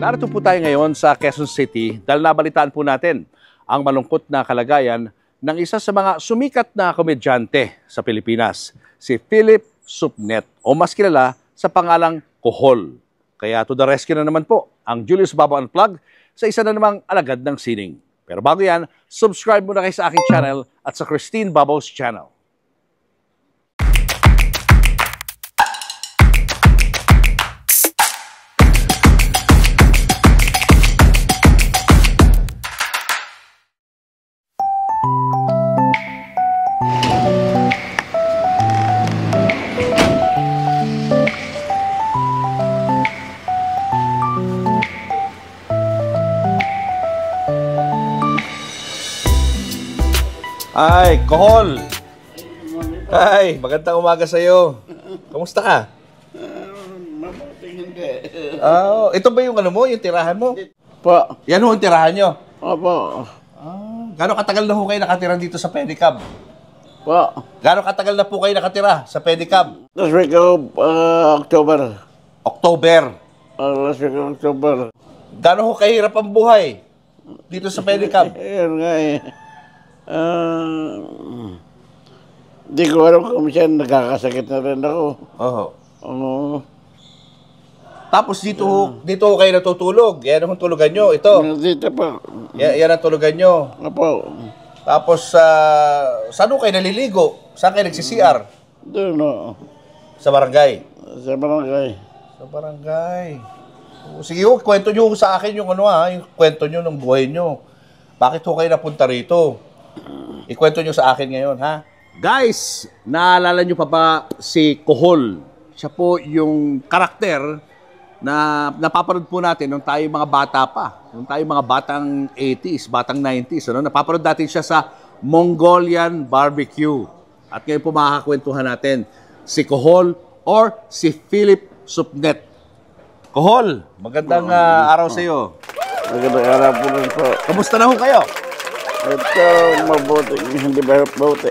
Narito po tayo ngayon sa Quezon City dahil nabalitaan po natin ang malungkot na kalagayan ng isa sa mga sumikat na komedyante sa Pilipinas, si Philip Supnet o mas kilala sa pangalang Kuhol. Kaya to the rescue na naman po ang Julius Babaw Unplugged sa isa na namang alagad ng sining. Pero bago yan, subscribe muna kayo sa aking channel at sa Christine Babaw's channel. Ay, Kuhol! Ay, magandang umaga sa'yo. Kamusta ka? Mabuting hindi. Ito ba yung ano mo, yung tirahan mo? Po. Yan ho, yung tirahan nyo? Opo. Gano'ng katagal na ho kayo nakatira dito sa Pedicab? Po. Gano'ng katagal na po kayo nakatira sa Pedicab? Last week of October. October. Last week of October. Gano'n ho kahirap ang buhay dito sa Pedicab? Ayun nga eh. Di ko alam kung minsan nagkakasakit na rin ako. Oo. Tapos dito ho kayo natutulog. Yan ang tulugan nyo. Ito. Dito po. Yan ang tulugan nyo. Opo. Tapos, saan ho kayo naliligo? Saan kayo nagsi-CR? Doon o. Sa barangay? Sa barangay. Sa barangay. Sige ho, kwento nyo sa akin yung yung kwento nyo ng buhay nyo. Bakit ho kayo napunta rito? Ikwento nyo sa akin ngayon, ha? Guys, naalala nyo pa ba si Kuhol? Siya po yung karakter na napapanood po natin nung tayo mga bata pa. Nung tayo mga batang 80s, batang 90s. Napapanood natin siya sa Mongolian Barbecue. At ngayon po makakakwentuhan natin si Kuhol or si Philip Supnet. Kuhol, magandang araw sa iyo. Magandang araw po rin po. Kamusta na ho kayo? Ito, mabuti. Hindi ba mabuti?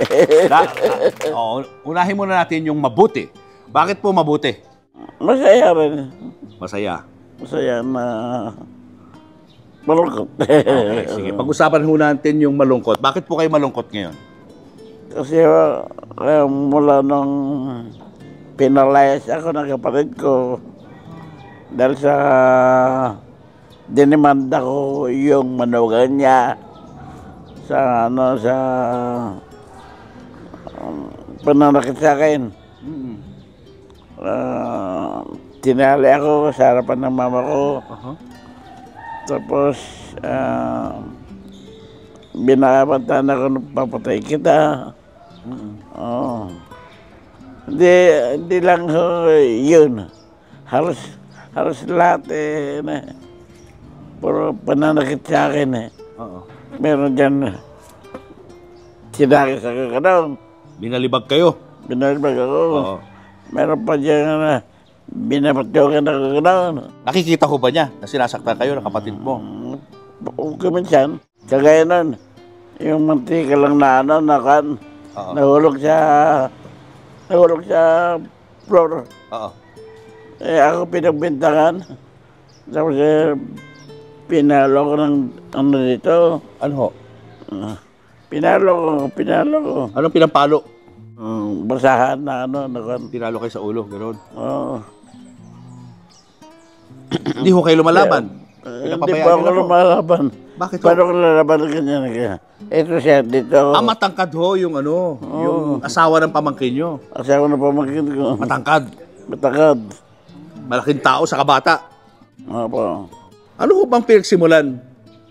Unahin muna natin yung mabuti. Bakit po mabuti? Masaya rin. Masaya. Masaya na malungkot. Okay, sige. Pag-usapan ho natin yung malungkot. Bakit po kayo malungkot ngayon? Kasi mula nung pinalayas ako ng kapatid ko dahil sa dinimanda ko yung manugang niya sa pananakit sa akin. Tinali ako sa harapan ng mama ko. Tapos binabantaan ako nung papatay kita. Hindi lang yun. Halos lahat puro pananakit sa akin Meron dyan, sinakit ako gano'n. Binalibag kayo? Binalibag ako. Meron pa dyan binapatyokan ako gano'n. Nakikita ko ba niya na sinasaktan kayo ng kapatid mo? Kuminsan, kagaya nun, yung mantika lang na nahulog sa floor. Ako pinagbintangan. Tapos pinalo ko ng dito. Ano ho? Pinalo ko. Anong pinampalo? Basahan na Pinalo kayo sa ulo, gano'n? Oo. Hindi ho kayo lumalaban? Hindi pa ako lumalaban. Bakit ho? Paano ko lalaban ng ganyan? Ito siya, dito. Matangkad ho yung yung asawa ng pamangkin nyo. Asawa ng pamangkin ko. Matangkad? Matangkad. Malaking tao sa kabata? Opo. Ano ho bang pinagsimulan,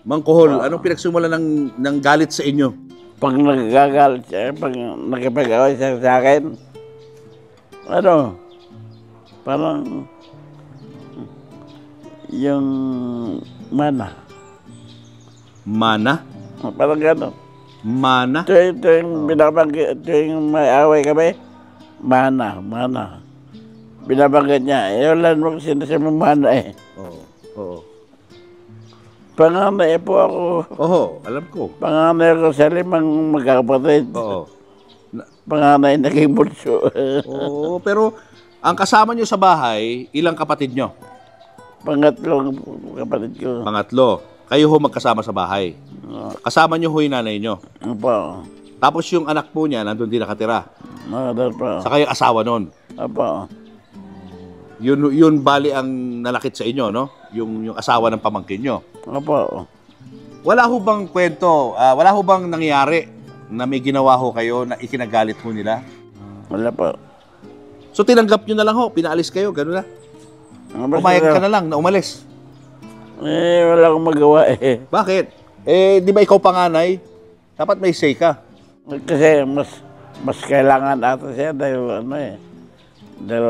Mang Kuhol? Anong pinagsimulan ng galit sa inyo? Pag nagagalit siya, pag nakipag-away siya sa akin, parang Yung mana. Mana? Parang gano'n. Mana? Ito yung binabanggit, ito yung may away kami. Mana. Binabanggit niya. Wala naman sinasabi mana eh. Oo. Panganay po ako. Oo, alam ko. Panganay ko sa 5 magkakapatid. Oo. Panganay naging bunso. Oo, pero ang kasama nyo sa bahay, ilang kapatid nyo? Pangatlong kapatid ko. Pangatlo. Kayo ho magkasama sa bahay. Kasama nyo ho yung nanay nyo. Opo. Tapos yung anak po niya, nandun din nakatira. Opo. Sa kayong asawa nun. Opo. Yun bali ang nalakit sa inyo, no? Yung asawa ng pamangkin nyo. Opo. Wala ho bang kwento, wala ho bang nangyari na may ginawa ho kayo na ikinagalit ho nila? Wala po. So tinanggap nyo na lang ho, pinaalis kayo, gano'n na. Pumayag ka na lang na umalis. Wala akong magawa eh. Bakit? Di ba ikaw panganay? Dapat may say ka. Kasi mas kailangan ata siya dahil dahil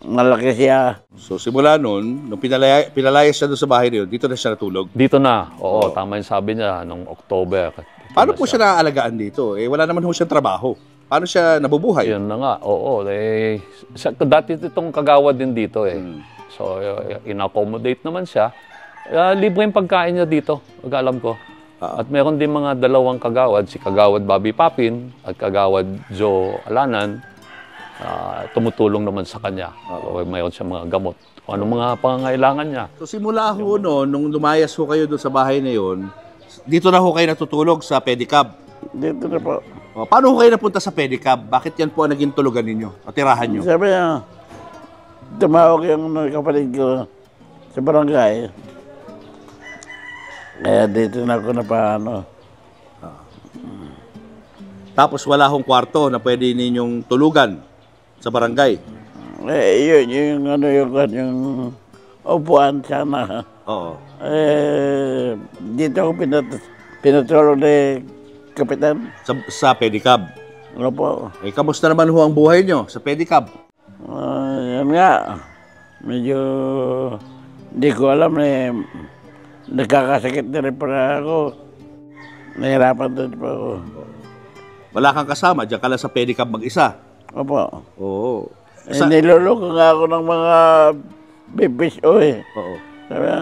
malaki siya. So simula noon, nung pinalayas siya doon sa bahay niyo, dito na siya natulog. Dito na. Oo, tama yung sabi niya, nung October. Paano po siya naaalagaan dito? Wala naman ho siyang trabaho. Paano siya nabubuhay? Yun na nga, oo. Dati itong kagawad din dito eh. So, in-accommodate naman siya. Libre yung pagkain niya dito, alam ko. At meron din mga 2 kagawad, si Kagawad Bobby Papin at Kagawad Joe Alanan. Tumutulong naman sa kanya. Mayroon siya mga gamot. O anong mga pangangailangan niya. So simula ho noon, nung lumayas ho kayo doon sa bahay na yun, dito na ho kayo natutulog sa pedicab. Dito na po. Paano ho kayo napunta sa pedicab? Bakit yan po ang naging tulugan ninyo? O tirahan nyo? Sabi niya, tumawag yung kapatid ko sa barangay. Kaya dito na ako na paano. Tapos wala hong kwarto na pwede ninyong tulugan sa barangay. Yun yung upuan sana. Oo. Dito ako pinatulog ni Kapitan. Sa pedicab. Opo. Kamusta naman ho ang buhay nyo sa pedicab? Yan nga. Medyo hindi ko alam nagkakasakit na rin pala ako. Nahirapan din pa ako. Wala kang kasama, diyan ka lang sa pedicab mag-isa. Opo. Oo. Niloloko nga ako ng mga BPSO eh. Oo. Sabi nga,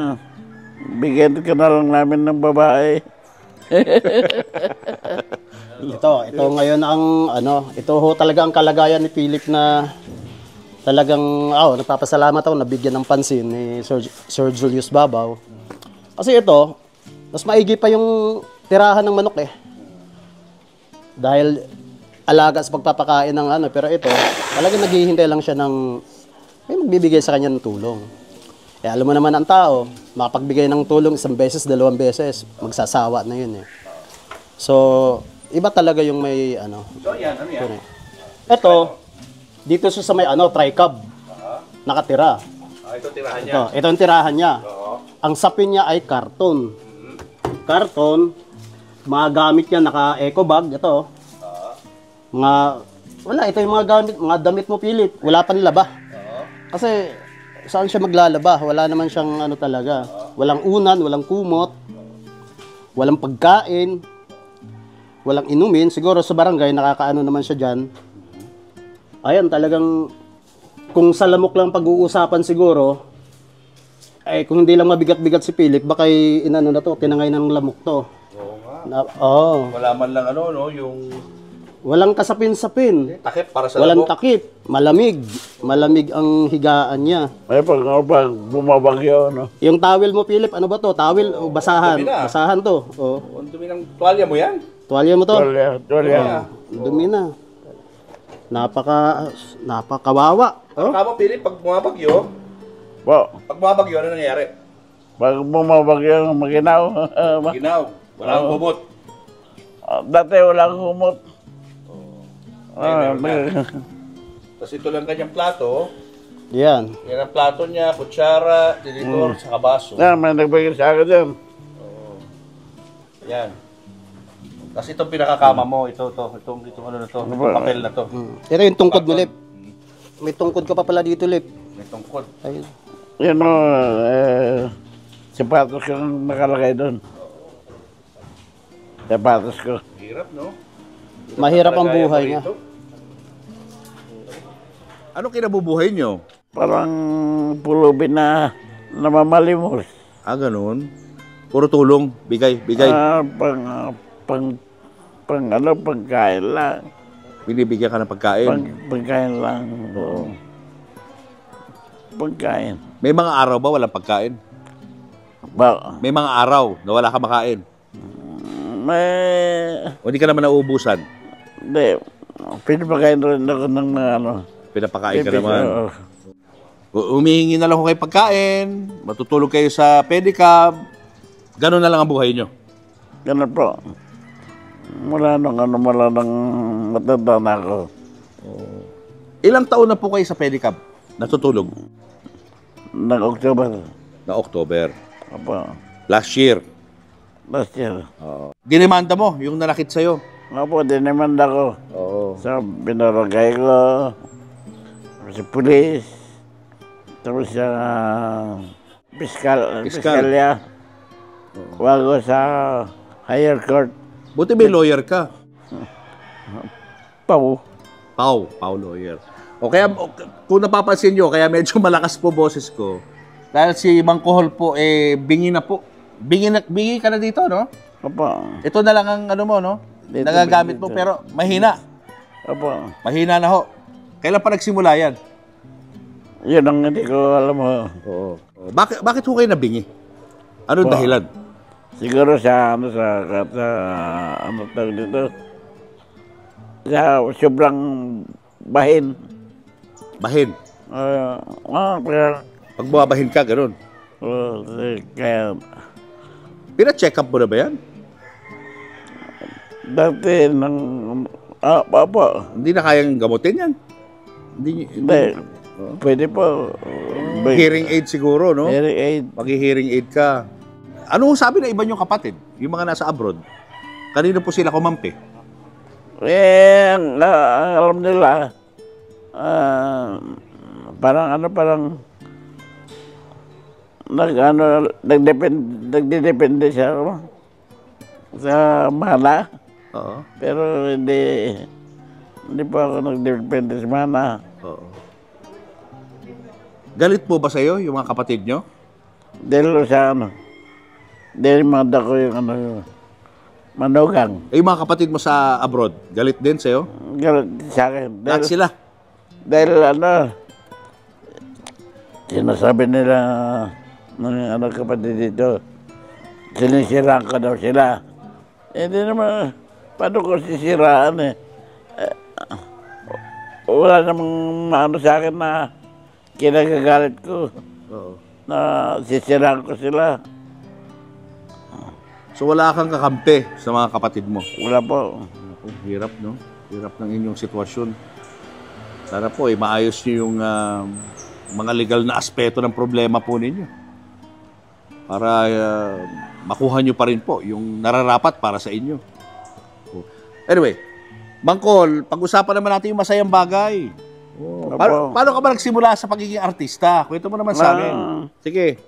bigyan ka na lang namin ng babae. Ito ngayon ang ito ho talaga ang kalagayan ni Philip na talagang nagpapasalamat ako nabigyan ng pansin ni Sir Julius Babaw. Kasi ito, mas maigi pa yung tirahan ng manok eh. Dahil alaga sa pagpapakain ng pero ito, talagang naghihintay lang siya ng may magbibigay sa kanya ng tulong. Alam mo naman ang tao, makapagbigay ng tulong 1 beses, 2 beses, magsasawa na yun eh. So, iba talaga yung may So yan, ano yan? Ito, dito sa may tricab, nakatira. Ito tirahan niya. Ito ang tirahan niya. Oo. Ang sapin niya ay karton. Karton, mga gamit niya, naka-eco bag, ito. Ito yung mga gamit, mga damit mo, Philip. Wala pang laba. Kasi, saan siya maglalaba? Wala naman siyang talaga. Walang unan, walang kumot, walang pagkain, walang inumin. Siguro sa barangay, nakakaano naman siya dyan. Ayan, talagang, kung sa lamok lang pag-uusapan siguro, kung hindi lang mabigat-bigat si Philip, baka tinangay ng lamok to. Oo nga. Wala man lang yung walang kasapin-sapin. takip para sa Walang lamok. takip. Malamig. Malamig ang higaan niya. Pag bumabagyo, Yung towel mo, Philip, ano ba to? Towel o basahan? Dumi na. Basahan to. Ang dumi ng tuwalya mo yan. Tuwalya mo to? Tuwalya. Dumi na. Napakawawa. Tama, Philip, pag bumabagyo, ano nangyayari? Pag bumabagyo, maginaw. Ginaw. Wala kang kumot. Dati walang humot. Tapos ito lang kanyang plato. Yan. Yan ang plato niya, kutsara, tinidor, saka baso. May nagbigay sa akin dyan. Yan. Tapos itong pinakakama mo, itong papel na to. Ito yung tungkod mo, Lip. May tungkod ka pa pala dito, Lip. May tungkod. Ayun. Yun o, sapatos ko nakalagay doon. Sapatos ko. Hirap, no? Mahirap ang buhay niya. Anong kinabubuhay nyo? Parang pulubi na namamalimos. Ganun. Puro tulong, bigay. Pagkain lang. Binibigyan ka ng pagkain. Pagkain lang. Oo. Pagkain. May mga araw ba walang pagkain? May mga araw na wala ka makain? O hindi ka naman nauubusan? Hindi. Pinapakain rin ako ng Pinapakain ka naman. Humihingi na lang ako kayo pagkain, matutulog kayo sa pedicab, gano'n na lang ang buhay nyo. Ganun po. Wala nang matanda na ako. Ilang taon na po kayo sa pedicab natutulog? Nang October. Na October. Opo. Last year. Last year. Dinemanda mo yung nanakit sa'yo. Opo, dinimanda ko. Oo. Sa binarangay ko, sa pulis, tapos sa piskalya, wago sa higher court. Buti may lawyer ka. Pau Lawyer. O kaya, kung napapansin nyo, kaya medyo malakas po boses ko. Dahil si Mang Kohol po, bingi na po. Bingi ka na dito, no? Opo. Ito na lang ang ano mo, no? Dito, Nagagamit mo, dito. pero mahina. Opo. Mahina na ho. Kailan pa nagsimula yan? Yun ang hindi ko alam mo. Oo. Bakit ho kayo nabingi? Anong dahilan? Siguro sa ano tawag dito? Sa sobrang bahin. Bahin. Kaya, Pag bumabahin ka, ganun. kaya Pina-check up mo na ba yan? dati Hindi na kayang gamutin yan. hindi. Pwede po. Hearing aid siguro, no? Hearing aid. Pag-hearing aid ka. Ano sabi na iba niyong kapatid? Yung mga nasa abroad? Kanino po sila kumampi? Alam nila, parang nagdedepende siya sa mana. Oo. Pero hindi pa ako nagdepende sa mana. Oo. Galit po ba sa'yo yung mga kapatid nyo? Dahil sa dahil manda ko yung manugang. Eh, yung mga kapatid mo sa abroad, galit din sa'yo? Galit sa akin. Lahat sila? Dahil sinasabi nila ng kapatid dito, sinisiraan ka daw sila. Hindi naman, paano ko sisiraan wala namang sa akin na kinagagalit ko. Oo. Na sisiraan ko sila. So wala kang kakampi sa mga kapatid mo? Wala po. Hirap, no? Hirap ng inyong sitwasyon. Sana po, maayos nyo yung mga legal na aspeto ng problema po ninyo. Para makuha nyo pa rin po yung nararapat para sa inyo. Anyway, Mang Col, pag-usapan naman natin yung masayang bagay. Paano ka ba nagsimula sa pagiging artista? Kwento mo naman sa amin. Sige.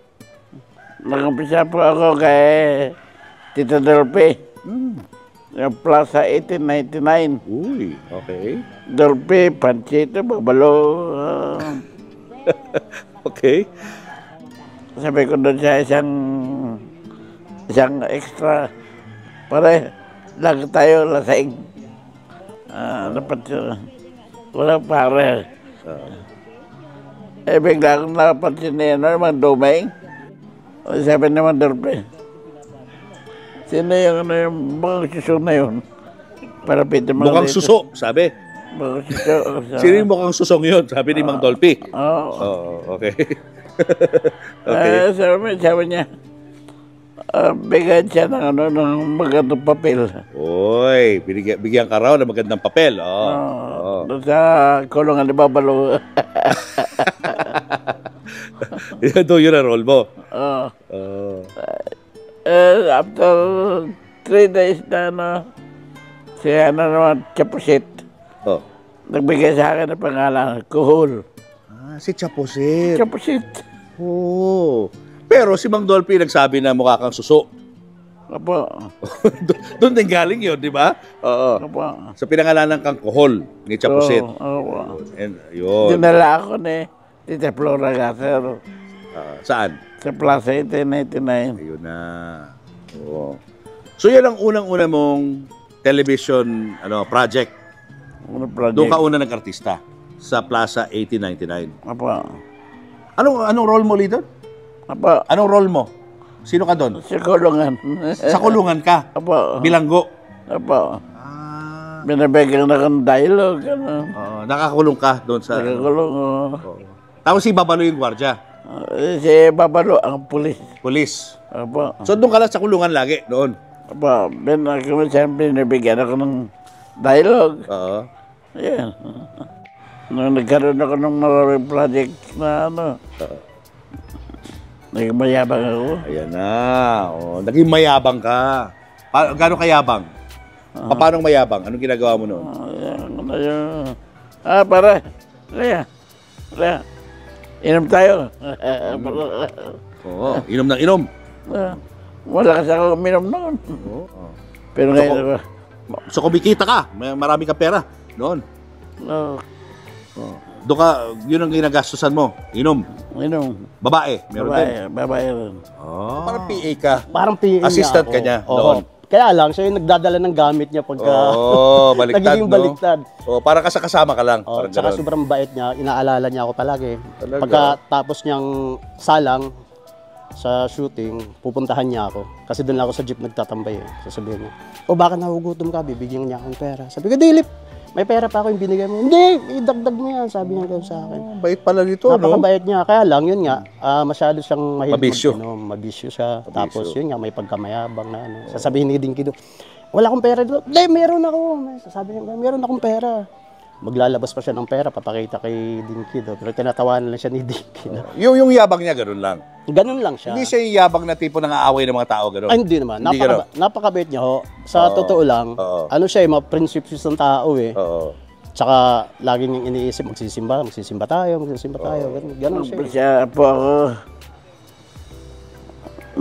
Nag-umpisa po ako kay Tito Dolphy. Yung Plaza 1899. Uy, okay. Dolphy, Panchito, Babalo. Okay. Sabi ko doon sa isang extra. Pare, lang tayo lasing. Dapat wala pare. Bigla akong nakapansin na yan, naman Domeng. Sabi naman Dolphy, sino yung mukhang suso na yun? Para pito mga Mukhang suso, sabi. Mukhang suso. Sino yung mukhang susong yun? Sabi ni Mang Dolphy. Oo. Okay. Okay. Sabi niya, bigyan siya ng magandang papel. Uy, bigyan ka raw ng magandang papel. Doon sa kulungan ni Babalo. Yun ang role mo. After 3 days na siya naman Chapusit. Nagbigay sa akin ng pangalan, Kuhol. Si Chapusit. Chapusit. Oo. Pero si Mang Dolphy nagsabi na mukha kang suso. Opo. Doon din galing yun, di ba? Oo. Opo. Sa pinangalanan kang Kohol ni Chapusit. Opo. And, yun. Dinala ako ni Tita Flora Gasser Saan? sa Plaza 1899. Ayun na. Oo. So yan ang unang-una mong television project. Ano project? Doon ka una nag-artista sa Plaza 1899. Opo. Anong role mo, Lidon? Opo. Anong role mo? Sino ka doon? Sa kulungan. Sa kulungan ka? Opo. Bilanggo? Opo. Ah. Binabigyan na kang dialogue. Ano? Nakakulong ka doon sa... Nakakulong. Tapos si Babalo yung gwardya. Si Babalo ang pulis. Police. Opo. So doon ka lang sa kulungan lagi, doon? Opo. Siyempre binabigyan ako ng dialogue. Oo. Ayan. Nung nagkaroon ako ng maraming project na nagmayabang ako. Ayan na. Naging mayabang ka. Gano'ng kayabang? Paano mayabang? Anong ginagawa mo noon? Ayan. Para. Lea. Inom tayo. Oo. Inom ng inom. Wala kasi ako uminom noon. Pero ngayon, So kumikita ka. Marami ka pera noon. Doon ka, yun ang ginagastusan mo. Inom. inom. Babae. Meron din. Babae rin. Parang PA ka. Parang PA Assistant niya ka ako. niya Oo. doon. Kaya lang, siya yung nagdadala ng gamit niya pagka Baliktad, nagiging no? baliktad. Para kasama ka lang. Oh, Parang tsaka ganon. sobrang bait niya, inaalala niya ako palagi. Talaga? Pagka tapos niyang salang sa shooting, pupuntahan niya ako. Kasi doon lang ako sa jeep nagtatambay. Sasabihin niya, baka nahugutom ka, bibigyan niya akong pera. Sabi ko, Dilip, may pera pa ako yung binigay mo. Hindi, idagdag mo yan, sabi niya kayo sa akin. Bait pala dito, no? Napakabait niya. Kaya lang, yun nga, masyado siyang mahilig Mabisyo. mag-inom. Mabisyo siya. Tapos yun nga, may pagkamayabang na ano. Sasabihin ni Dinky doon, wala akong pera dito. Hindi, meron ako. Sasabi niya, meron akong pera. Maglalabas pa siya ng pera, papakita kay Dinky doon. Pero tinatawanan lang siya ni Dinky. No? Yung yabang niya, ganun lang. Ganun lang siya. Hindi siya yung yabang na tipo ng aaway ng mga tao, ganun. Ay, hindi naman. Hindi ganun. Napakabait niya ho. Sa totoo lang, ano siya, ma-prinsipyos ng tao eh. Oo. Tsaka, lagi niyang iniisip, magsisimba tayo. Ganun siya. Siya po ako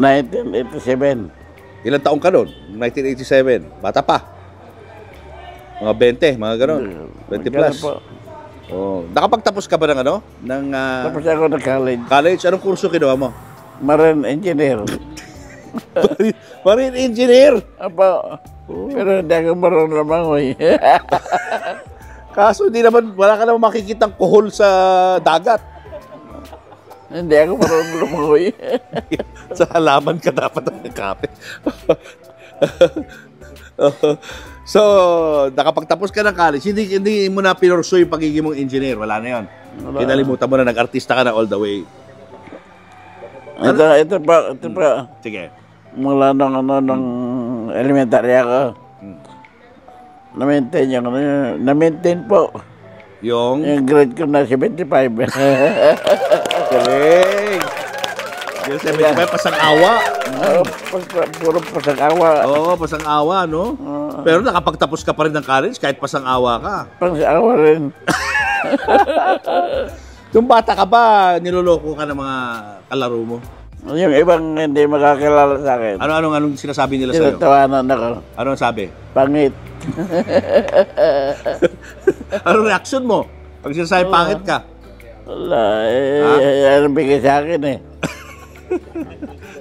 1987. Ilang taong ka noon? 1987. Bata pa. Mga 20, mga ganun. 20 plus. Po. Oh. Nakapagtapos ka ba ng ano? Ng Tapos ako na college. college? Anong kurso kinuha mo? Marine engineer. Marine engineer! Apo. Pero hindi ako marunong lumangoy. Kaso hindi naman, wala ka naman makikitang kuhol sa dagat. Hindi ako marunong lumangoy. Sa halaman ka dapat nagkape. So, nakapagtapos ka ng college, hindi mo na pinursu yung pagiging mong engineer. Wala na yun. Kinalimutan mo na, nag-artista ka na all the way. ito pa. Sige. Mula nung elementary ako. Na-maintain po. Yung Yung grade ko na 75. galing. Yung 75, pasang-awa. Puro pasang-awa. Oo, pasang-awa, no? Pero nakapagtapos ka pa rin ng college kahit pasang-awa ka. Pasang-awa rin. Yung bata ka ba, niloloko ka ng mga kalaro mo? Yung ibang hindi makakilala sa akin. Anong sinasabi nila sa'yo? Tinatawanan ako. Anong sabi? Pangit. Anong reaction mo? Pag sinasabi pangit ka? Wala. Yan ang bigay sa akin eh.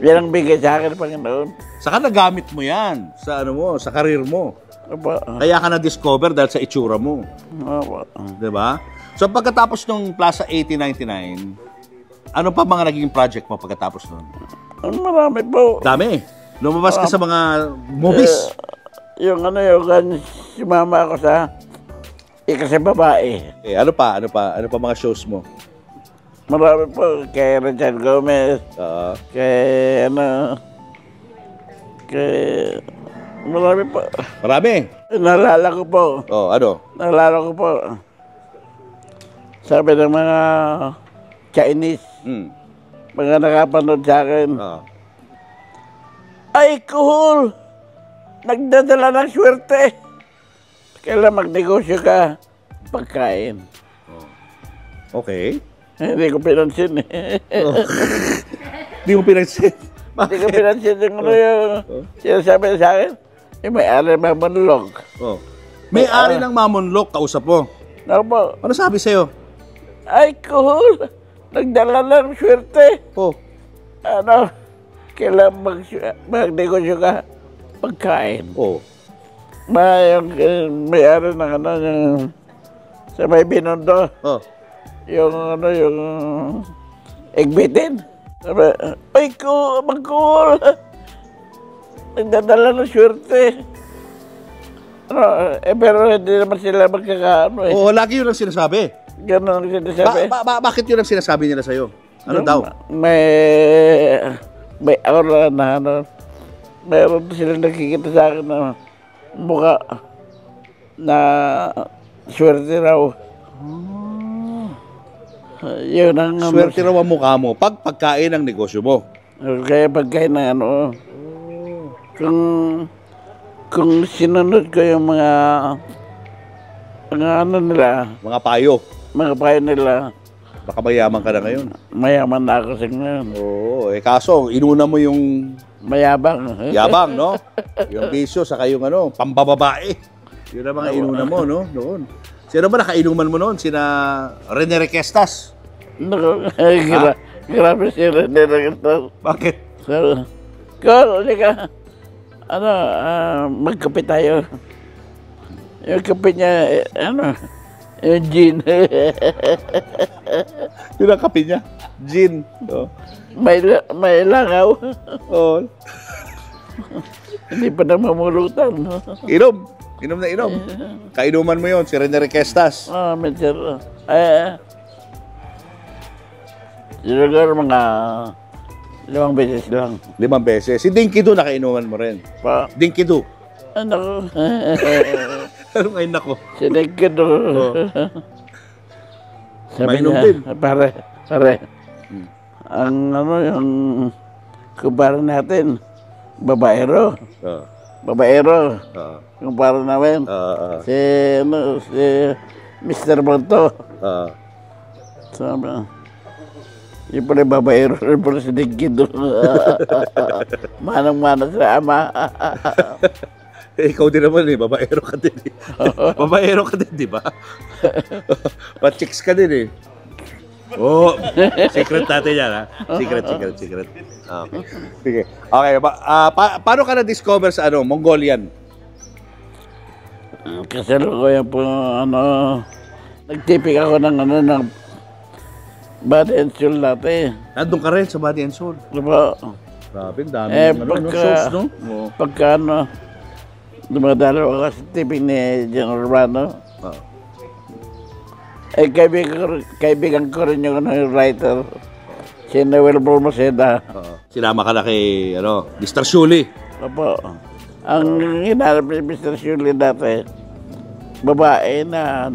Yan ang bigay sa akin, Panginoon. Saka nagamit mo yan sa sa career mo. Opo. Kaya ka na-discover dahil sa itsura mo. Opo. 'Di ba? So pagkatapos ng Plaza 1899, ano pa mga naging project mo pagkatapos nun? Marami po. Dami. Lumabas ka sa mga movies. Yung si mama ako sa ikasi babae. Ano pa mga shows mo? Marami po. Kay Richard Gomez. Kay marami po. Marami. Naalala ko po. Naalala ko po. Sabi ng mga Chinese, mga nakapanood sa akin, ay, cool! Nagdadala ng swerte. Kailan magnegosyo ka, pagkain. Okay. Hindi ko pinansin eh. Hindi mo pinansin. Hindi ko pinansin yung ano yung sinasabi sa akin. Yung may-ari mamunlog. Oh. May-ari ng Mamonlok, kausap mo. Ako po, Ano sabi sa'yo? ay cool. Nagdala ng swerte. Oh. Ano, kailangan magnegosyo ka pagkain. Oh. May-ari ng ano, yung sa may Binondo. Oh. Yung ano, yung egbitin. Sabi, ay cool, mag-cool. Nagdadala ng swerte. Ano, pero hindi naman sila magkakaano eh. Oo, lagi yun ang sinasabi. Ganun ang sinasabi. Bakit yun ang sinasabi nila sa'yo? Ano daw? May aura na ano. Meron sila nakikita sa akin na mukha na swerte raw. Yun ang Swerte raw ang mukha mo pag pagkain ang negosyo mo. kaya pagkain na ano. Kung sinunod ko yung mga ano nila, Mga payo. mga payo nila, Baka mayaman ka na ngayon. mayaman na ako sa ngayon. Oo, kaso inuna mo yung Mayabang. yabang, no? Yung bisyo, saka yung ano, pambababae. Yun ang mga inuna mo, no? Noon. Sino ba nakainuman mo noon? Sina Rene Requestas. Grabe sila nila ito. Bakit? So, Carl, ka. Ano, magkape tayo. Yung kape niya, ano, yung gin. Yun ang kape niya. Gin. Oh. may langaw. Oh. Hindi pa na mamulutan. Inom. Inom na inom. Kainuman mo yun, si Rene Requestas. Medyo, siguro mga 5 beses lang. 5 beses. Si Dinky Do, nakainuman mo rin. Pa, Dinky Do. ano ko? Ano ngayon ako? Sinigid ko. Mainom din. Pare, ang ano yung kumpara natin, babaero. Oo. Babaero. Oo. Kumpara namin. Si Mr. Bonto. Oo. Sabi, yung pala babaero, yung pala sinigid. Manang-mana sa ama. Ikaw din naman eh, babaero ka din eh. Babaero ka din, di ba? Pa-chicks ka din eh. Oh, secret natin yan ha. Secret. Okay. Sige. Okay, paano ka na-discover sa ano, Mongolian? Kasi ko yan po, ano, nagtipik ako ng ano, ng body and soul dati. Nandun ka rin sa Body and Soul. Diba? Grabe, dami ng Pagka, shows, no? Oo. pagka ano, dumadalo ako sa tipik ni General Urbano. Oo. Kaibigan ko rin yung ano, writer, si Noel Balmaceda. Oo. Sinama ka na kay, ano, Mr. Shuli. Opo. Ang hinarap ni Mr. Shirley dati, babae na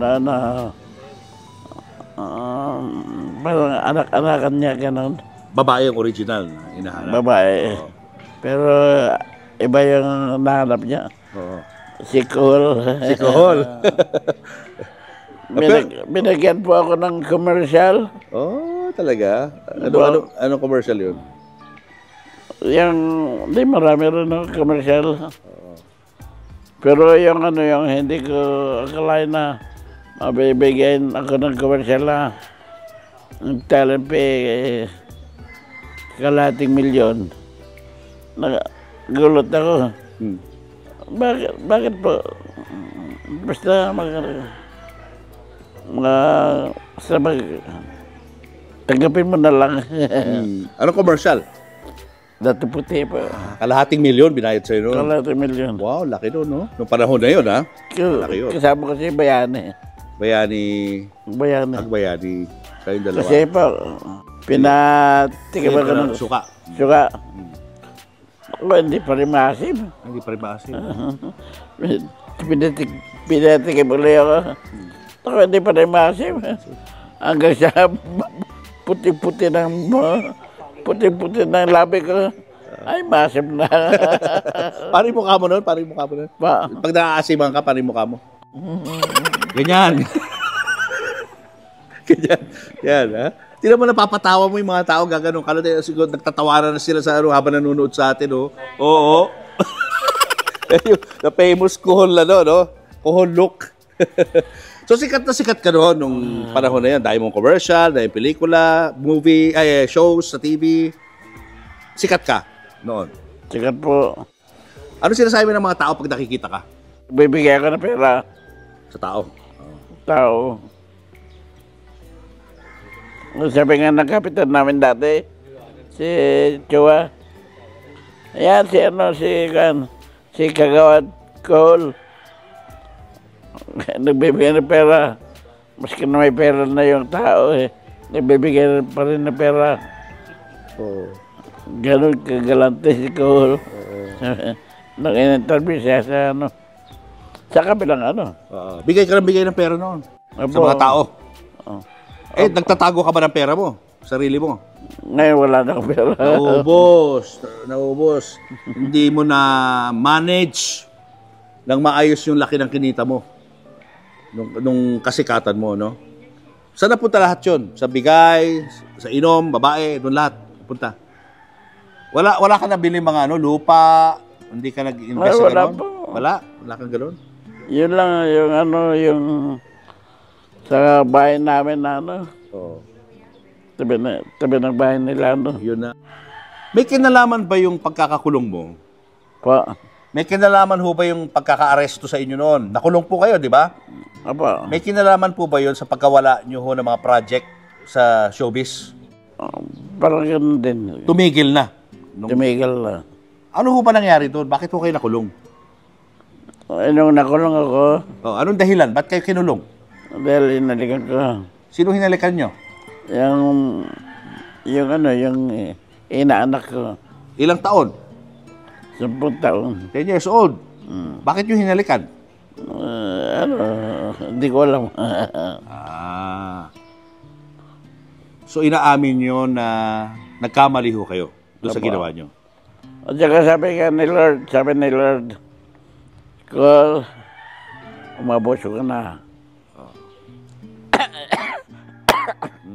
parang anak-anakan niya ganun. Babae ang original na hinahanap. Babae. Pero iba yung nahanap niya. Oo. Si Cole. Si Kohol. Binagyan po ako ng commercial. Oh, talaga? Anong commercial yun? Yung, di marami rin ng commercial. Pero yung ano, yung hindi ko akalain na mabibigyan ako ng commercial na ng talent pay, kalating milyon. Nagulot ako. Bakit po? Basta tanggapin mo na lang. Anong commercial? Dati puti po. Kalahating milyon binayad sa'yo noon. Kalating milyon. Wow, laki doon, no? Noong panahon na yun, ha? Laki yun. Kasama ko si Bayani. Bayani. Bayani. Kayong dalawa. Kasi po, pinatikim ako ng Suka. Ako, hindi pa rin maasim. Hindi pa rin maasim. Pinatikim ulit ako. Ako, hindi pa rin maasim. Hanggang sa puti-puti ng labi ko. Ay, maasim na. Pari mukha mo noon? Pag naaasiman ka, pari mukha mo. Ganyan. Ganyan. Yan, ha? Di naman napapatawa mo yung mga tao, gaganon ka na, siguro nagtatawanan na sila sa ano, habang nanonood sa atin, oh. Oo. Yung the famous kuhol na, no? Kuhol look. So, sikat na sikat ka noon nung panahon na yan. Dahil mong commercial, dahil pelikula, movie, shows sa TV. Sikat ka noon. Sikat po. Ano sinasabi ng mga tao pag nakikita ka Bibigyan ko ng pera. sa tao? Tao. Sabi nga ng kapitan namin dati, si Chua. Ayan, si Kagawad Cole. Nagbibigyan ng pera. Maski na may pera na yung tao nagbibigyan pa rin ng pera. Ganon kagalante si Cole. Nag-interview siya sa kabilang Bigay ka ng pera noon sa Apo. mga tao. Nagtatago ka ba ng pera mo? Sarili mo? Ngayon wala na akong pera. Naubos. Hindi mo na manage ng maayos yung laki ng kinita mo. Nung kasikatan mo, no? Saan napunta lahat yun? Sa bigay, sa inom, babae, doon lahat punta. Wala ka nabili mga lupa, hindi ka nag-invest sa wala gano'n? po. Wala kang gano'n? Yun lang yung sa bahay namin na tabi ng bahay nila Yun na. May kinalaman ba yung pagkakakulong mo? Pa. May kinalaman ho ba yung pagkaka-aresto sa inyo noon? Nakulong po kayo, di ba? Apa. May kinalaman po ba yun sa pagkawala nyo ho ng mga project sa showbiz? Parang ganun din. Tumigil na. Tumigil na. Ano ho ba nangyari doon? Bakit ho kayo nakulong? Nung nakulong ako, Anong dahilan? Ba't kayo kinulong? dahil inalikan ko. Sino hinalikan nyo? Yung inaanak ko. Ilang taon? 10 taon. 10 years old. Bakit nyo hinalikan? Hindi ko alam. So inaamin nyo na nagkamali ho kayo doon sa Apo. ginawa nyo? At saka sabi ni Lord, Cole, umaboso ka na.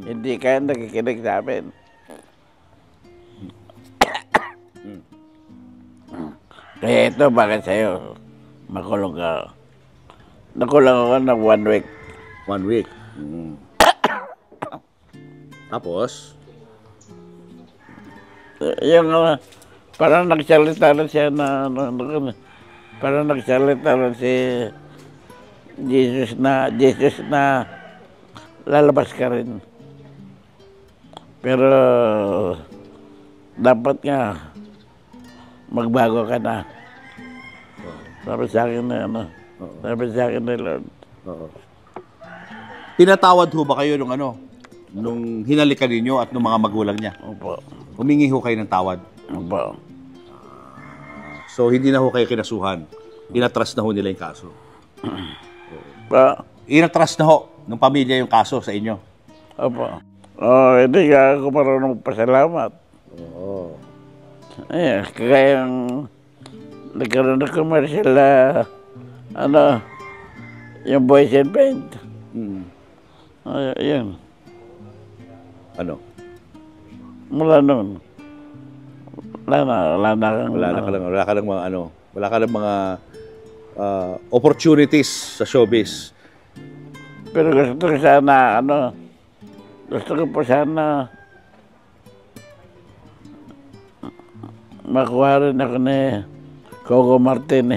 Hindi ka nakikinig sa amin. Kaya ito, bakit sa'yo? Makulong ka. Nakulong ako ng 1 week. 1 week. Tapos? Yung parang nagsalita na siya parang nagsalita na si Jesus na lalabas ka rin. Pero dapat nga magbago ka na. Sabi sa akin ni Lord. Pinatawad ho ba kayo nung hinalikan ninyo at nung mga magulang niya? Opo. Humingi ho kayo ng tawad? Opo. So hindi na ho kayo kinasuhan? Inatras na ho nila yung kaso? Pa? Inatras na ho ng pamilya yung kaso sa inyo? Opo. Hindi ka ako marunong pasalamat. Oo. Kaya nagkaroon ng commercial yung Boys and Paint. Yun. Ano? Mula noon. Wala ka ng mga opportunities sa showbiz. Pero gusto ko sana, gusto ko po sana makuha rin ako ni Coco Martin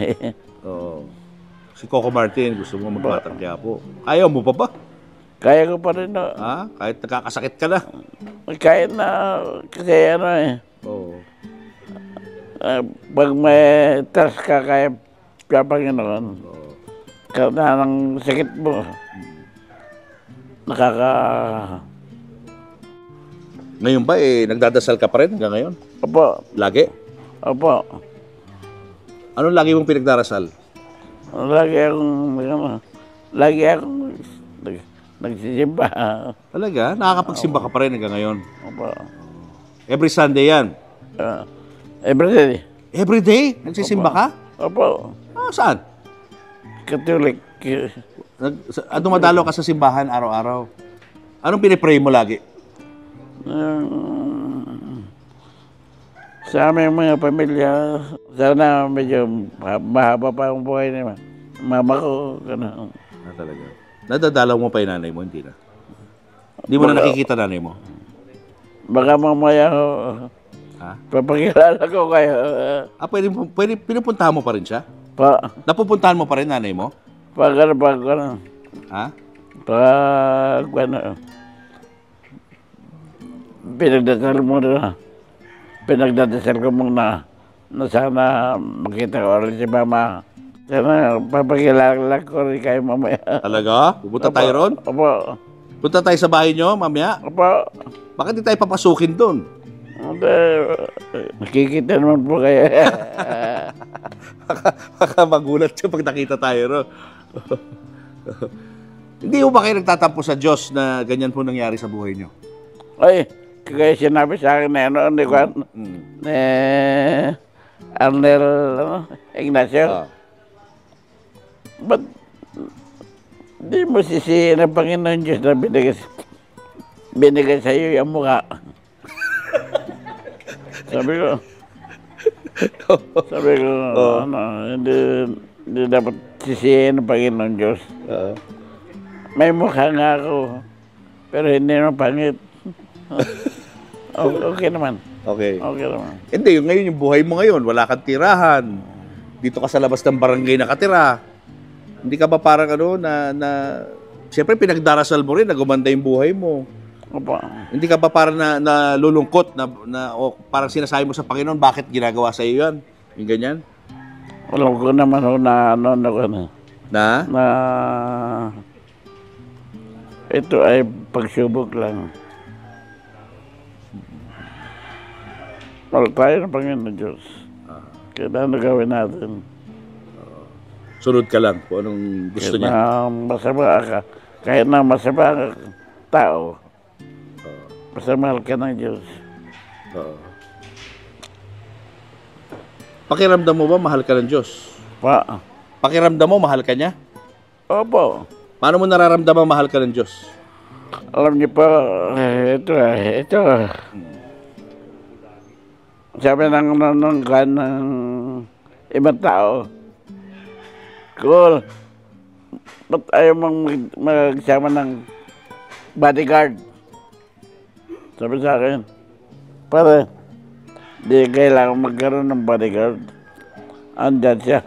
Oo. Si Coco Martin, gusto mo magbatang Quiapo. Ayaw mo pa ba? Kaya ko pa rin, Ha? Kahit nakakasakit ka na. Kaya na, kasi Oo. pag may task ka kaya Panginoon, kahit na ng sakit mo, Ngayon ba, nagdadasal ka pa rin hanggang ngayon? Opo. Lagi? Opo. Anong lagi mong pinagdarasal? Lagi akong nagsisimba. Talaga? Nakakapagsimba ka pa rin hanggang ngayon? Opo. Every Sunday yan? Every day. Every day? Nagsisimba ka? Opo. Saan? Catholic. Dumadalo ka sa simbahan araw-araw. Anong pinipray mo lagi? Sa aming mga pamilya, sana medyo mahaba pa ang buhay ni mama ko. Ganun. Talaga. Nadadalaw mo pa yung nanay mo, hindi na? Hindi mo na nakikita nanay mo? Baka mamaya Ha? papakilala ko kayo. Pwede, pinupuntahan mo pa rin siya? Napupuntahan mo pa rin nanay mo? Pag Ha? pinagdadasal ko muna na sana makita ko ulit si mama. Sana papakilala ko rin kayo mamaya. Talaga? Pupunta tayo ron? Opo. Punta tayo sa bahay nyo, mamaya? Opo. Bakit di tayo papasukin doon? Nakikita naman po kayo. Baka magulat siya pag nakita tayo ron. Hindi mo ba kayo nagtatampo sa Diyos na ganyan po nangyari sa buhay nyo? Ay, kaya sinabi sa akin na ano, ni Juan, Arnel Ignacio. Ba't di mo sisihin ang Panginoon Diyos na binigay sa iyo yung mukha? Sabi ko, ano, hindi dapat sisihin ang Panginoon Diyos. May mukha nga ako, pero hindi naman pangit. Okay naman. Okay. Okay naman. Hindi, ngayon yung buhay mo ngayon, wala kang tirahan. Dito ka sa labas ng barangay nakatira. Hindi ka ba parang siyempre pinagdarasal mo rin na gumanda yung buhay mo. Opo. Hindi ka ba parang nalulungkot o parang sinasabi mo sa Panginoon, bakit ginagawa sa iyo yan? Yung ganyan? Alam ko naman na ito ay pagsubok lang. Wala tayo ng Panginoon Diyos. Kailangan gawin natin. Sunod ka lang kung anong gusto niya. Kahit na masama ka tao, basta mahal ka ng Diyos. Pakiramdam mo ba mahal ka ng Diyos? Pakiramdam mo mahal ka niya? Opo. Paano mo nararamdaman mahal ka ng Diyos? Alam niyo po, ito. Sabi ng ibang tao, cool, ba't ayaw mong magsama ng bodyguard? Sabi sa akin, pare, di kailangan magkaroon ng bodyguard. Andyan siya.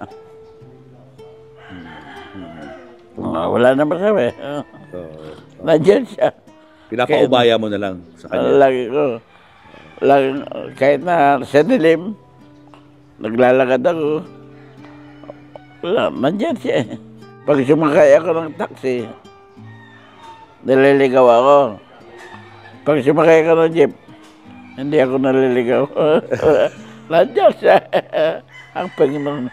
Wala na masabi. Nandiyan siya. Pinapaubaya mo na lang sa kanya. Kahit na sa dilim, naglalakad ako. Wala, nandiyan siya. Pag sumakay ako ng taxi, naliligaw ako. Pag sumakay ako ng jeep, hindi ako naliligaw. Nandiyan siya. Ang Panginoon.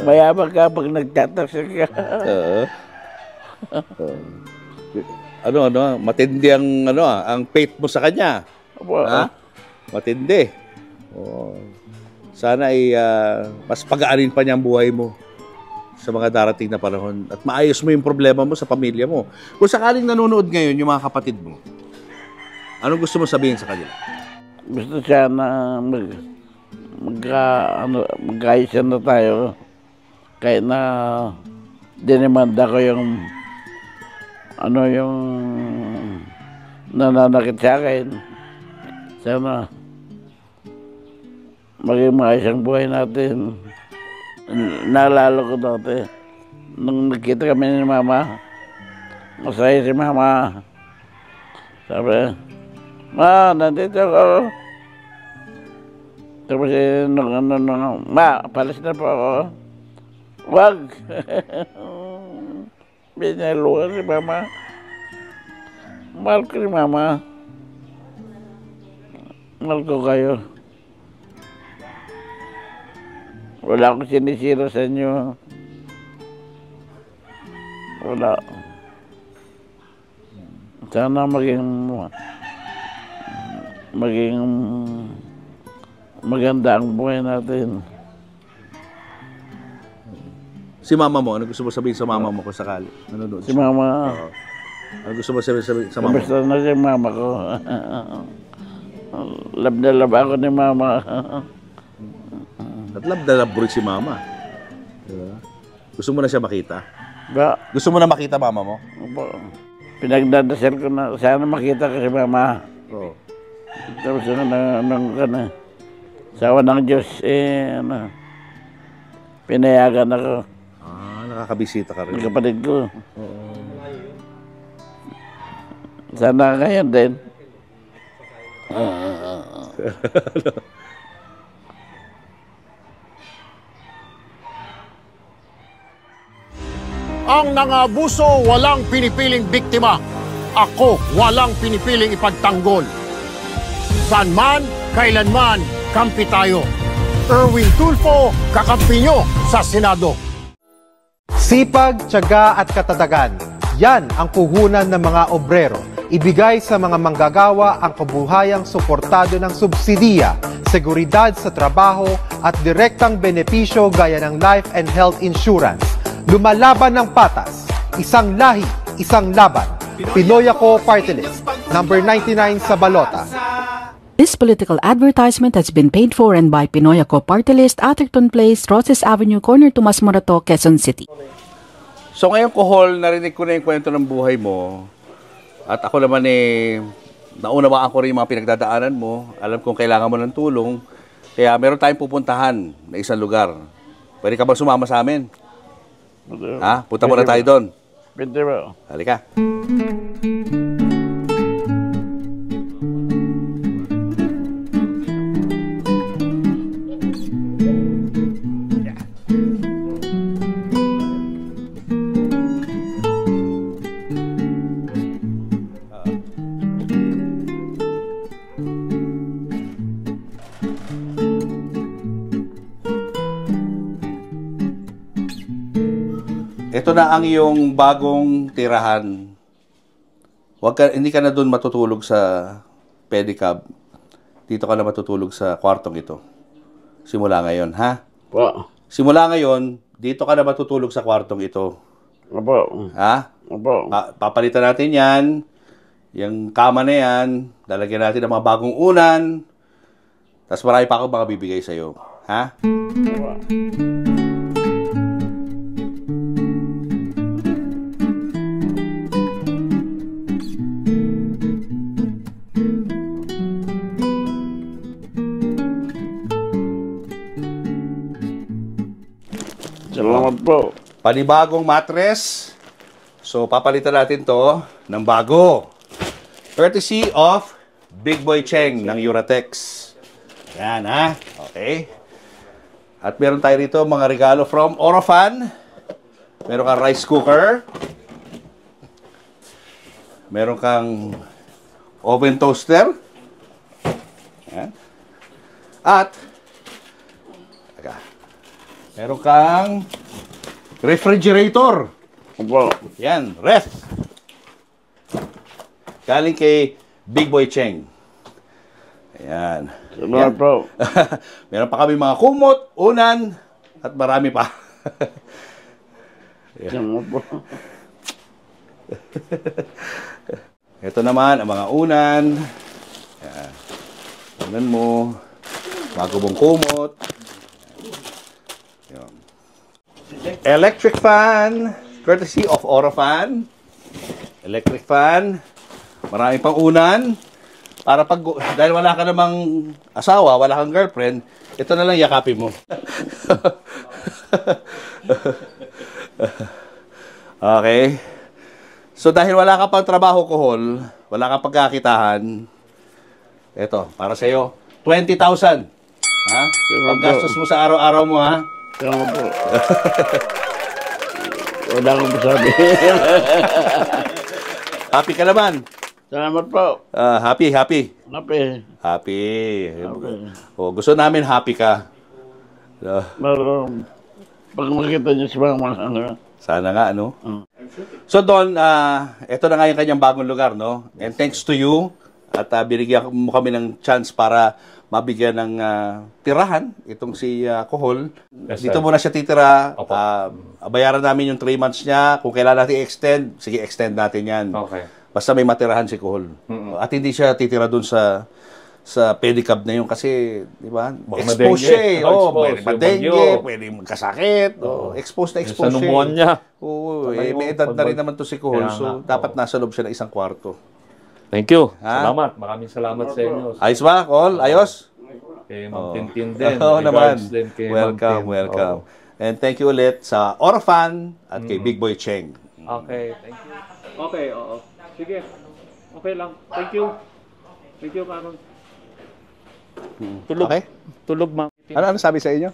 Mayabang ka pag nagtataksi ka. Matindi ang faith mo sa kanya. Ha? Matindi. Sana ay mas pagaanin pa niya ang buhay mo sa mga darating na panahon at maayos mo yung problema mo sa pamilya mo. Kung sakaling nanonood ngayon yung mga kapatid mo, anong gusto mo sabihin sa kanila? Gusto siya na magkaisa na tayo. Kahit na dinimanda ko yung yung nananakit sa akin. Sana maging maayos ang buhay natin. Naalala ko dati, nung nakita kami ni Mama, masaya si Mama. Sabi, Ma, nandito ako. Tapos Ma, palis na po ako. Wag! Binaluan si Mama. Mahal ko si Mama. Mahal ko kayo. Wala akong sinisira sa inyo. Wala. Sana maging maganda ang buhay natin. Si mama mo, ano gusto mo sabihin sa mama mo kung sakali? Nanonood Si Mama. Ano gusto mo sabihin sa mama mo? Basta na si Mama ko. love na love ako ni mama. At love na love si mama. Diba? Gusto mo na siya makita? Ba, Gusto mo na makita mama mo? opo. Pinagdadasal ko na, sana makita ko si mama. Oo. Tapos sawa ng Diyos, pinayagan ako Nakakabisita ka rin. ng kapatid ko. Sana ngayon din. Ang nangabuso walang pinipiling biktima. Ako walang pinipiling ipagtanggol. Saan man, kailanman, kampi tayo. Erwin Tulfo, kakampi nyo sa Senado. Sipag, tiyaga at katatagan. Yan ang puhunan ng mga obrero. Ibigay sa mga manggagawa ang kabuhayang suportado ng subsidiya, seguridad sa trabaho at direktang benepisyo gaya ng life and health insurance. Lumalaban ng patas. Isang lahi, isang laban. Pinoy Ako Party List. Number 99 sa balota. This political advertisement has been paid for and by Pinoy Ako Party List, Atherton Place, Roses Avenue, Corner Tomas Morato, Quezon City. So ngayon, Kohol, narinig ko na yung kwento ng buhay mo. At ako naman naunawaan ko rin yung mga pinagdadaanan mo. Alam kong kailangan mo ng tulong. Kaya meron tayong pupuntahan na isang lugar. Pwede ka ba sumama sa amin? Ha? Punta muna tayo doon. Pwede ba? Halika. Ito na ang iyong bagong tirahan. Hindi ka na doon matutulog sa pedicab. Dito ka na matutulog sa kwartong ito. Simula ngayon, ha? Opo. Simula ngayon, dito ka na matutulog sa kwartong ito. Opo. Ha? Opo. Papalitan natin yan. Yung kama na yan. Lalagyan natin ng mga bagong unan. Tapos marami pa akong mga bibigay sa'yo. Ha? Salamat po. Panibagong mattress. So, papalitan natin to ng bago. Courtesy of Big Boy Cheng ng Uratex. Yan, ha? Okay. At meron tayo rito mga regalo from Orofan. Meron kang rice cooker. Meron kang oven toaster. Yan. At, meron kang refrigerator. Opo. Yan, ref. Galing kay Big Boy Cheng. Ayan. Salamat po. Meron pa kami mga kumot, unan, at marami pa. Salamat po. Ito naman, ang mga unan. Ayan. Unan mo. Bago mong kumot. Ayan. Electric fan. Courtesy of Orofan. Electric fan. Marami pang unan. Para pag, dahil wala ka namang asawa, wala kang girlfriend, ito na lang yakapin mo. Okay. So dahil wala ka pang trabaho, Kohol, wala ka pagkakitahan, ito, para sa'yo, 20,000. Ha? Paggastos mo sa araw-araw mo, ha? Salamat po. Wala akong masabi. Happy ka naman. Salamat po. Happy. Happy. Happy. Oh, gusto namin happy ka. Pero, pag makita niyo si mama, Sana nga, ano? So, Don, ito na nga yung kanyang bagong lugar, no? And thanks to you, at binigyan mo kami ng chance para mabigyan ng tirahan itong si Kohol. Yes, Dito sir. muna siya titira. Opo. Bayaran namin yung 3 months niya. Kung kailangan natin i-extend, sige, extend natin yan. Okay. Basta may matirahan si Kohol. At hindi siya titira dun sa sa pedicab na yun kasi, di ba? Baka Exposed madengue. siya eh. Expose, Pwede madengue, yung bagyo. pwede magkasakit. Exposed na Sa exposed siya. pneumonia. Oo, Patay may mo, edad na rin pag- naman to si Cole. Kaya So, nga, dapat nasa loob siya ng isang kwarto. Thank you. Ha? Salamat. Maraming salamat sa inyo. Ayos ba, Cole? Ayos? Kay Ma'am Tintin din. Oo naman. Regards din kay Ma'am Welcome, Tin. welcome. And thank you ulit sa Orphan at kay Big Boy Cheng. Okay, thank you. Okay, oo. Sige. Okay lang. Thank you. Thank you, Karon. Tulog. Okay? Tulog, Ma'am. Ano sabi sa inyo?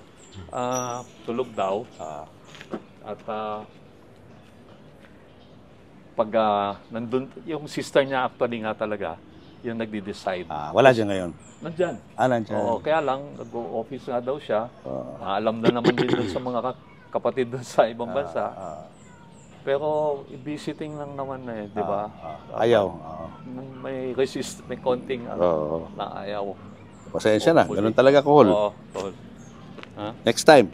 Tulog daw. At pag nandun, yung sister niya actually nga talaga, yung nagde-decide. Wala siya ngayon. Nandyan. Nandyan. Oo, kaya lang, nag-office nga daw siya. Alam na naman din dun sa mga kapatid dun sa ibang bansa. Pero visiting lang naman na di ba? Ayaw. May may konting na ayaw. Pasensya na. Ganun talaga, Cole. Oo. Next time.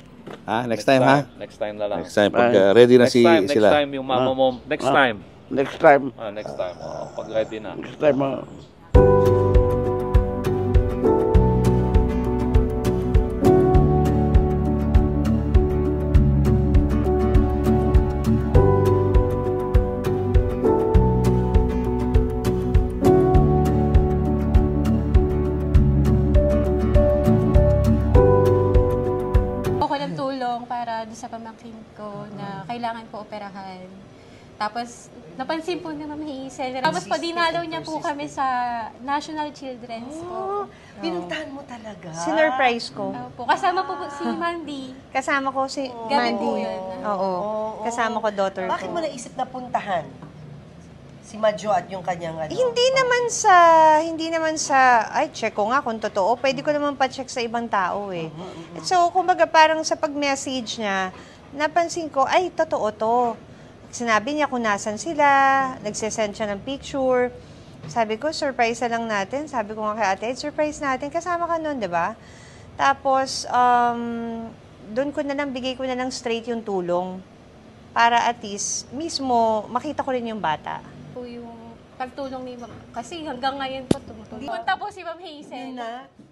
Next time, ha? Next time na lang. Next time. Pag ready na sila. Next time, yung mama mo. Next time. Next time. Next time. Pag ready na. Next time. para doon sa pamangkin ko na kailangan po operahan. Tapos, napansin po na Ma'am Hazel. Tapos po, dinalaw niya po kami sa National Children's po. Pinuntahan mo talaga? Sinurprise ko. Opo. Kasama po si Mandy. Kasama ko si Gabi Mandy. po yun. Oo. Kasama ko daughter Bakit mo naisip na puntahan si Madjo at yung kanyang ano? Hindi naman sa, ay, check ko nga kung totoo. Pwede ko naman pa-check sa ibang tao eh. So, kumbaga parang sa pag-message niya, napansin ko, ay, totoo to. Sinabi niya kung nasan sila, nagsisend siya ng picture. Sabi ko, surprise na lang natin. Sabi ko nga kay ate, surprise natin. Kasama ka nun, di ba? Tapos, doon ko na lang, bigay ko na lang straight yung tulong. Para at least, mismo, makita ko rin yung bata. Po yung pagtulong ni Ma'am. Kasi hanggang ngayon po tumutulong. Punta po si Ma'am Hazel.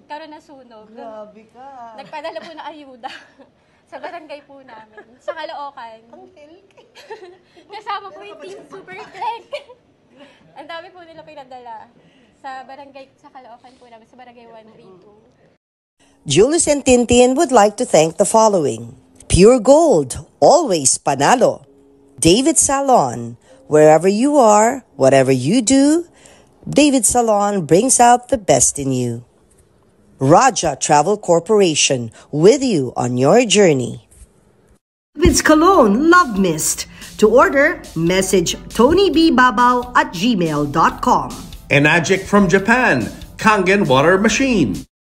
Karoon na sunog. Grabe ka. Nagpadala po na ayuda. Sa barangay po namin. Sa Caloocan. Ang healthy. Kasama po yung Team Super Click. Ang dami po nila pinadala. Sa barangay, sa Caloocan po namin, sa barangay 132. Julius and Tintin would like to thank the following. Pure Gold, always panalo. David Salon, wherever you are, whatever you do, David Salon brings out the best in you. Raja Travel Corporation, with you on your journey. David's Cologne Love Mist. To order, message TonyBBabaw@gmail.com. Enagic from Japan, Kangen Water Machine.